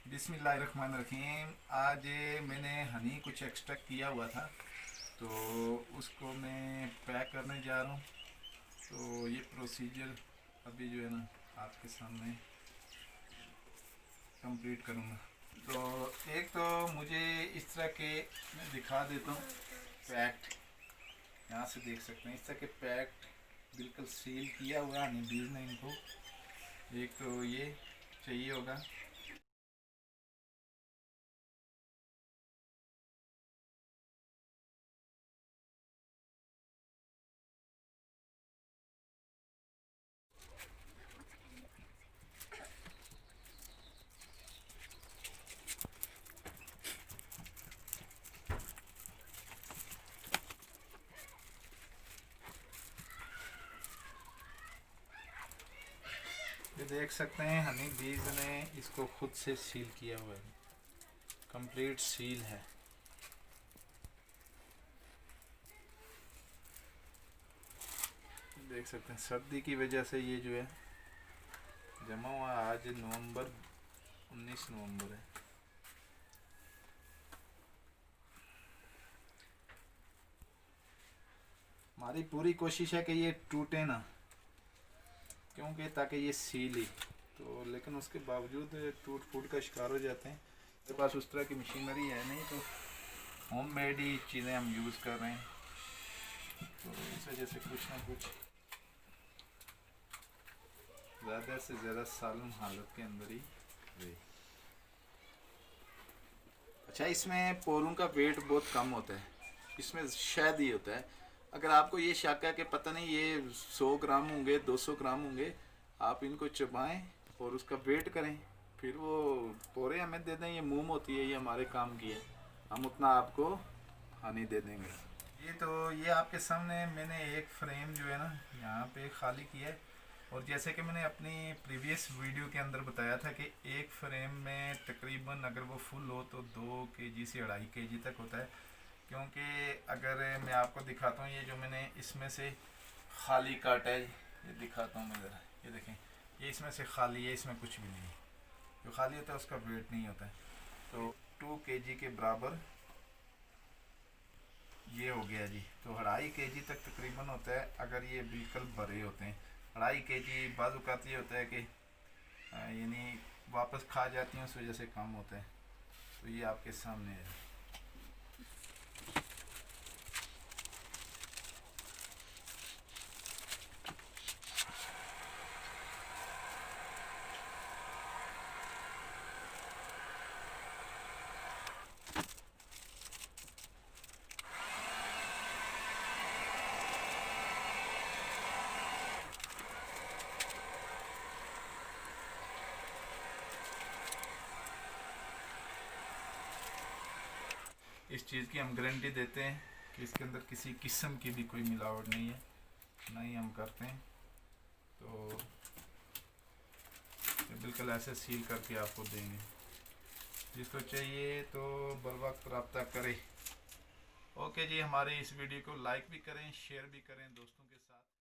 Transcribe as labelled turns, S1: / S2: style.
S1: बिस्मिल्लाहिर्रहमानिर्रहीम। आज मैंने हनी कुछ एक्सट्रैक्ट किया हुआ था, तो उसको मैं पैक करने जा रहा हूँ। तो ये प्रोसीजर अभी जो है ना आपके सामने कंप्लीट करूँगा। तो एक तो मुझे इस तरह के मैं दिखा देता हूँ पैक्ट, यहाँ से देख सकते हैं इस तरह के पैक्ट बिल्कुल सील किया हुआ हनी बीज ने इनको। एक तो ये चाहिए होगा। ये देख सकते हैं हनी बीज ने इसको खुद से सील किया हुआ है, कंप्लीट सील है। देख सकते हैं सर्दी की वजह से ये जो है जमा हुआ। आज 19 नवंबर है। हमारी पूरी कोशिश है कि ये टूटे ना, क्योंकि ताकि ये सील ही तो, लेकिन उसके बावजूद टूट फूट का शिकार हो जाते हैं। मेरे पास उस तरह की मशीनरी है नहीं, तो होम मेड ही चीज़ें हम यूज़ कर रहे हैं। तो इस वजह से कुछ ना कुछ ज़्यादा से ज़्यादा सालम हालत के अंदर ही रहे। अच्छा, इसमें पोरों का वेट बहुत कम होता है, इसमें शायद ही होता है। अगर आपको ये शक है कि पता नहीं ये 100 ग्राम होंगे 200 ग्राम होंगे, आप इनको चबाएं और उसका वेट करें, फिर वो पोरे हमें दे दें। ये मूम होती है, ये हमारे काम की है, हम उतना आपको हानि दे देंगे। ये आपके सामने मैंने एक फ्रेम जो है ना यहाँ पे खाली किया है। और जैसे कि मैंने अपनी प्रीवियस वीडियो के अंदर बताया था कि एक फ्रेम में तकरीबन अगर वो फुल हो तो 2 kg से 2.5 kg तक होता है। क्योंकि अगर मैं आपको दिखाता हूँ, ये जो मैंने इसमें से खाली काटा है, ये दिखाता हूँ मैं ज़रा। ये देखें, ये इसमें से खाली है, इसमें कुछ भी नहीं है। जो खाली होता है उसका वेट नहीं होता है। तो 2 kg के बराबर ये हो गया जी। तो 2.5 kg तक तकरीबन होता है अगर ये बिल्कुल भरे होते हैं। 2.5 kg बाज़ ये होता है कि यानी वापस खा जाती हैं, उस वजह से कम होता है। तो ये आपके सामने है। इस चीज़ की हम गारंटी देते हैं कि इसके अंदर किसी किस्म की भी कोई मिलावट नहीं है, ना ही हम करते हैं। तो बिल्कुल ऐसे सील करके आपको देंगे। जिसको चाहिए तो बर वक्त रब्ता करें। ओके जी, हमारे इस वीडियो को लाइक भी करें, शेयर भी करें दोस्तों के साथ।